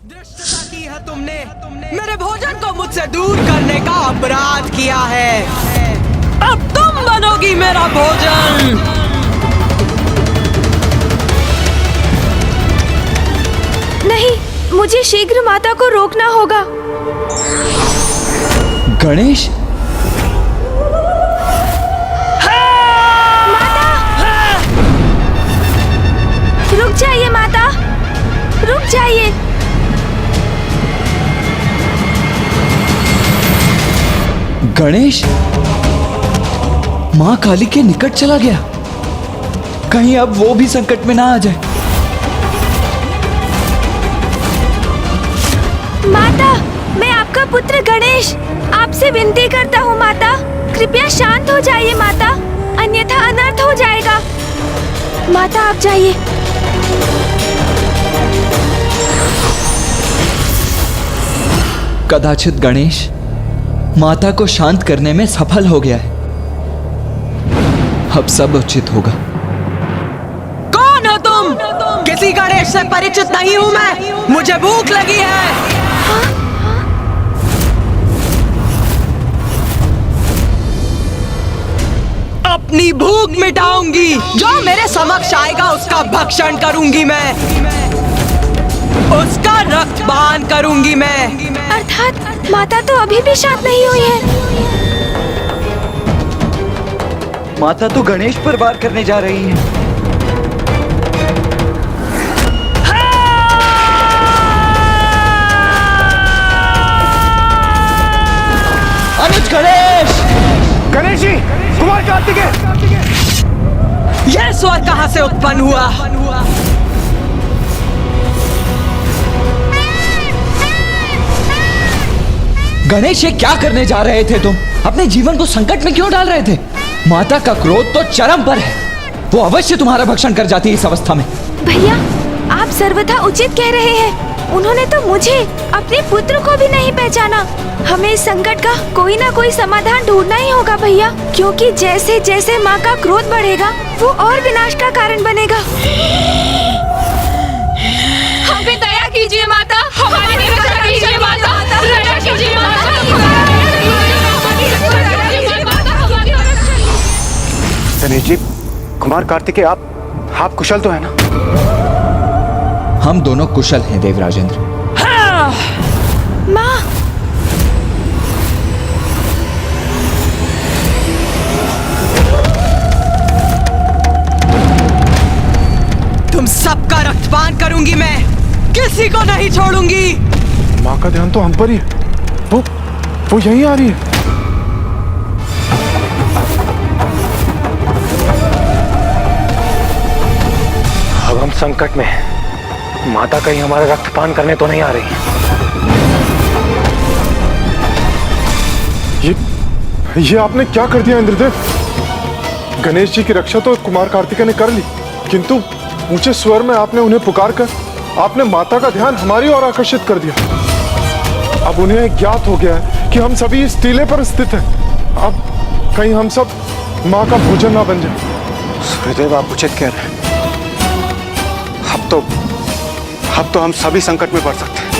दुष्टता की है तुमने, मेरे भोजन को मुझसे दूर करने का अपराध किया है। अब तुम बनोगी मेरा भोजन। नहीं, मुझे शीघ्र माता को रोकना होगा। गणेश, रुक जाइए माता, रुक जाइए। गणेश माँ काली के निकट चला गया। कहीं अब वो भी संकट में ना आ जाए। माता, मैं आपका पुत्र गणेश आपसे विनती करता हूँ माता, कृपया शांत हो जाइए माता, अन्यथा अनर्थ हो जाएगा। माता आप जाइए। कदाचित गणेश माता को शांत करने में सफल हो गया है। अब सब उचित होगा। कौन हो तुम? किसी गणेश से परिचित नहीं हूँ मैं। मुझे भूख लगी है। अपनी भूख मिटाऊंगी। जो मेरे समक्ष आएगा उसका भक्षण करूंगी मैं, उसका रक्तपान करूंगी मैं। अर्थात माता तो अभी भी शांत नहीं हुई है। माता तो गणेश पर वार करने जा रही है। अनुज गणेश! गणेश जी, कुमार कार्तिकेय! यह स्वर कहां से उत्पन्न हुआ? गणेश, ये क्या करने जा रहे थे तुम? अपने जीवन को संकट में क्यों डाल रहे थे? माता का क्रोध तो चरम पर है। वो अवश्य तुम्हारा भक्षण कर जाती है इस अवस्था में। भैया, आप सर्वथा उचित कह रहे हैं। उन्होंने तो मुझे, अपने पुत्र को भी नहीं पहचाना। हमें इस संकट का कोई ना कोई समाधान ढूंढना ही होगा भैया, क्योंकि जैसे जैसे माँ का क्रोध बढ़ेगा वो और विनाश का कारण बनेगा। हम पे दया कीजिए माता, हमारे पे दया कीजिए माता, दया कीजिए माता। गणेश जी, कुमार कार्तिकेय, आप कुशल तो है ना? हम दोनों कुशल हैं देवराजेंद्र। माँ, तुम सबका रक्तपान करूंगी मैं, किसी को नहीं छोड़ूंगी। माँ का ध्यान तो हम पर ही है। वो यहीं आ रही है। अब हम संकट में हैं। माता कहीं हमारा रक्तपान करने तो नहीं आ रही। ये आपने क्या कर दिया इंद्रदेव? गणेश जी की रक्षा तो कुमार कार्तिकेय ने कर ली, किंतु ऊंचे स्वर में आपने उन्हें पुकार कर आपने माता का ध्यान हमारी ओर आकर्षित कर दिया। अब उन्हें ज्ञात हो गया है कि हम सभी इस टीले पर स्थित हैं। अब कहीं हम सब माँ का भोजन ना बन जाए। सूर्यदेव, आप उचित कह रहे हैं। अब तो हम सभी संकट में पड़ सकते हैं।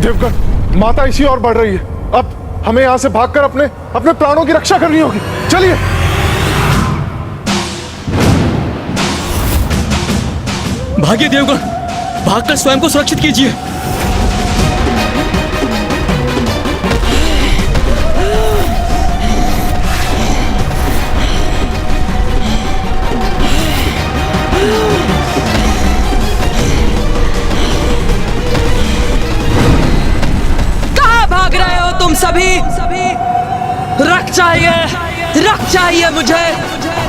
देवगण, माता इसी ओर बढ़ रही है। अब हमें यहाँ से भागकर अपने प्राणों की रक्षा करनी होगी। चलिए। भागिए देवगण, भागकर स्वयं को सुरक्षित कीजिए। कहाँ भाग रहे हो तुम सभी? रक्त चाहिए मुझे।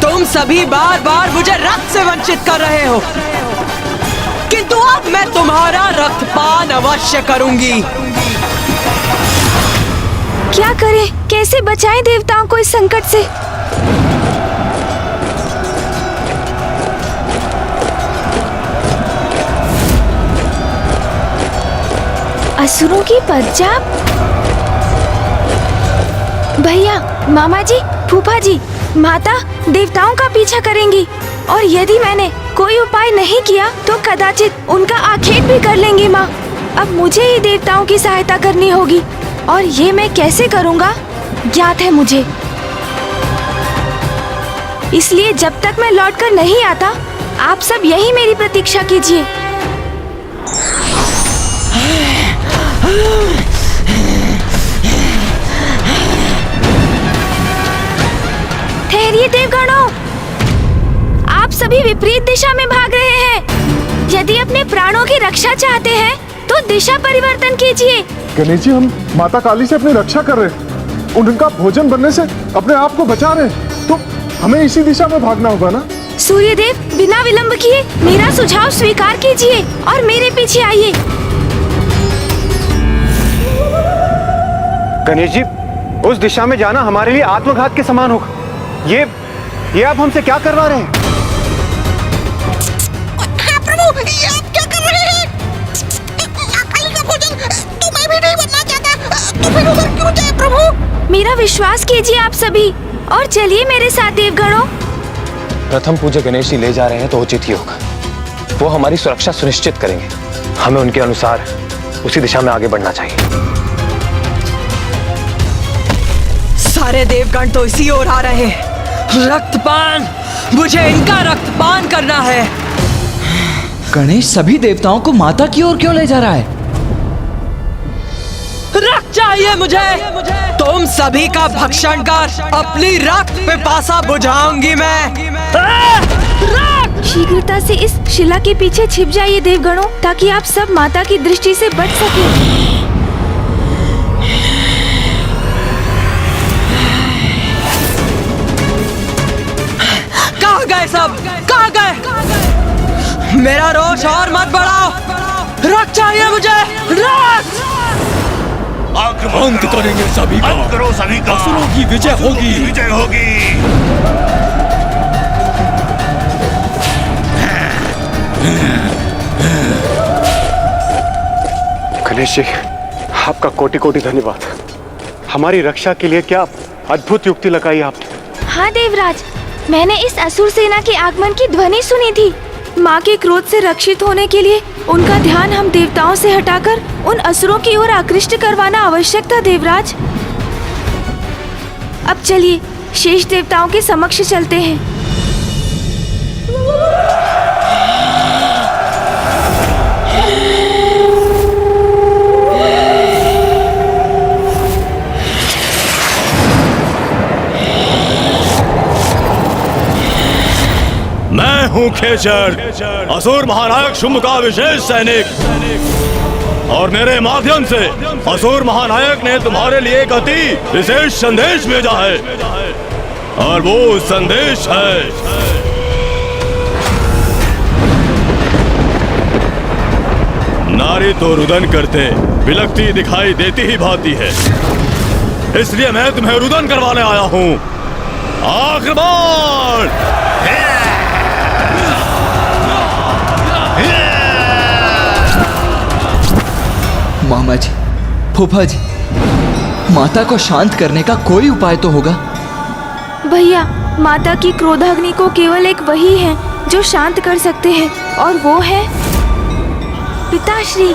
तुम सभी बार बार मुझे रक्त से वंचित कर रहे हो, किंतु अब मैं तुम्हारा रक्तपान अवश्य करूंगी। क्या करें, कैसे बचाएं देवताओं को इस संकट से? असुरों की पंजाब। भैया, मामा जी, फूफा जी, माता देवताओं का पीछा करेंगी। और यदि मैंने कोई उपाय नहीं किया तो कदाचित उनका आखेट भी कर लेंगी माँ। अब मुझे ही देवताओं की सहायता करनी होगी और ये मैं कैसे करूँगा ज्ञात है मुझे। इसलिए जब तक मैं लौटकर नहीं आता आप सब यही मेरी प्रतीक्षा कीजिए। ठहरिए देवगणों, आप सभी विपरीत दिशा में भाग रहे हैं। यदि अपने प्राणों की रक्षा चाहते हैं तो दिशा परिवर्तन कीजिए। गणेश जी, हम माता काली से अपनी रक्षा कर रहे हैं, उनका भोजन बनने से अपने आप को बचा रहे हैं, तो हमें इसी दिशा में भागना होगा ना। सूर्यदेव, बिना विलंब किए मेरा सुझाव स्वीकार कीजिए और मेरे पीछे आइए। गणेश जी, उस दिशा में जाना हमारे लिए आत्मघात के समान होगा। ये आप हमसे क्या करवा रहे हैं? हाँ प्रभु, ये आप क्या कर रहे हैं? काली का भोजन तो मैं भी नहीं बनना चाहता, तो फिर उधर क्यों जाए प्रभु? मेरा विश्वास कीजिए आप सभी और चलिए मेरे साथ देवगणों। प्रथम पूज्य गणेश जी ले जा रहे हैं तो उचित ही होगा। वो हमारी सुरक्षा सुनिश्चित करेंगे, हमें उनके अनुसार उसी दिशा में आगे बढ़ना चाहिए। सारे देवगण तो इसी ओर आ रहे हैं। रक्तपान, मुझे इनका रक्तपान करना है। गणेश सभी देवताओं को माता की ओर क्यों ले जा रहा है? रक्त चाहिए मुझे। तुम सभी का भक्षण कर अपनी रक्त पिपासा बुझाऊंगी मैं। रक्त! शीघ्रता से इस शिला के पीछे छिप जाइए देवगणों, ताकि आप सब माता की दृष्टि से बच सकें। कहाँ गए सब? कहाँ गए? मेरा रोष और मत बढ़ाओ। रक्त चाहिए मुझे, रक्त! अंत करेंगे सभी का। अंत करो सभी का। असुरों की विजय होगी। विजय होगी। गणेश जी, आपका कोटि कोटि धन्यवाद। हमारी रक्षा के लिए क्या अद्भुत युक्ति लगाई आपने। हाँ देवराज, मैंने इस असुर सेना के आगमन की ध्वनि सुनी थी। माँ के क्रोध से रक्षित होने के लिए उनका ध्यान हम देवताओं से हटाकर उन असुरों की ओर आकृष्ट करवाना आवश्यक था देवराज। अब चलिए शेष देवताओं के समक्ष चलते हैं। मैं हूँ खेचर, असुर महानायक शुंभ का विशेष सैनिक, और मेरे माध्यम से असुर महानायक ने तुम्हारे लिए एक अति विशेष संदेश भेजा है, और वो संदेश है नारी तो रुदन करते बिलखती दिखाई देती ही भाती है, इसलिए मैं तुम्हें रुदन करवाने आया हूँ। आक्रमण! मामा जी, फूफा जी, माता को शांत करने का कोई उपाय तो होगा। भैया, माता की क्रोधाग्नि को केवल एक वही है जो शांत कर सकते हैं, और वो है पिताश्री।